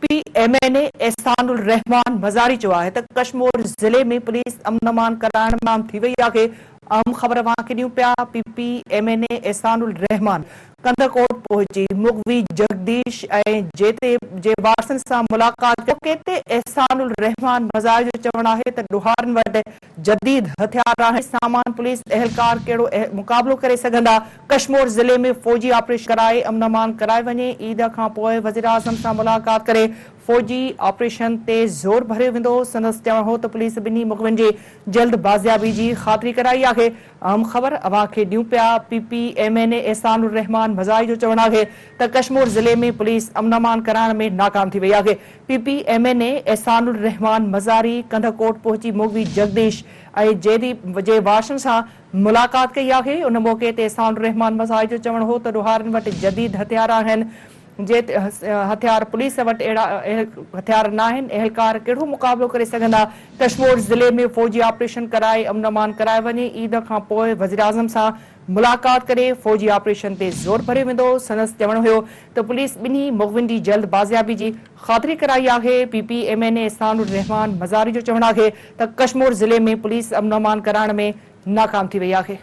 PPMN Ehsanul रहमान मज़ारी जो है त कश्मीर ज़िले में पुलिस अमन अमान कराइण में थी वई आहे। अहम ख़बर वाके ॾियूं पिया। PPMN एहसानुल रहमान कंदरकोट पहुची मुगवी जगदीश ऐं जे वारसनि सां मुलाक़ात कई। एहसानुल रहमान मज़ारी जो चवणु आहे त ॾोहारनि वटि जदीद हथियार आहिनि। सामान पुलिस एहलकार कहिड़ो मुक़ाबिलो करे सघंदा। कश्मीर ज़िले में फौजी ऑपरेशन कराए अमन अमान कराए वञे। ईद खां पोइ वज़ीर आज़म सां मुलाक़ात करे फौजी ऑपरेशन ते ज़ोर भरियो वेंदो। संदसि चवणु हो त पुलिस ॿिन्ही मुक़िमनि जी जल्द बाज़ियाबी जी ख़ातिरी कराई आहे। अहम ख़बर अवां खे ॾियूं पिया। PPMN एहसानुल रहमान मज़ारी जो चवणु आहे त कश्मीर ज़िले में पुलिस अमन अमान कराइण में नाकाम थी वई आहे। PPMN एहसानुल रहमान मज़ारी कंदरकोट पहुची मुगवी जगदीश ऐं जे वारसनि सां मुलाक़ात कई आहे। उन मौक़े ते एहसानुल रहमान मज़ारी जो चवणु हो त ॾोहारनि वटि जदीद हथियार आहिनि। हथियार पुलिस वटि अहिड़ा हथियार न आहिनि। एहलकार कहिड़ो मुक़ाबिलो करे सघंदा। कश्मीर ज़िले में फौजी ऑपरेशन कराए अमन अमान कराए वञे। ईद खां पोइ वज़ीर आज़म सां मुलाक़ात करे फौजी ऑपरेशन ते ज़ोर भरियो वेंदो। संदसि चवणु हुयो त पुलिस ॿिन्ही मुग़िमनि जी जल्द बाज़ियाबी जी ख़ातिरी कराई आहे। PPMN एहसानुल रहमान मज़ारी जो चवणु आहे त कश्मीर ज़िले में पुलिस अमन अमान कराइण में नाकाम थी वई आहे।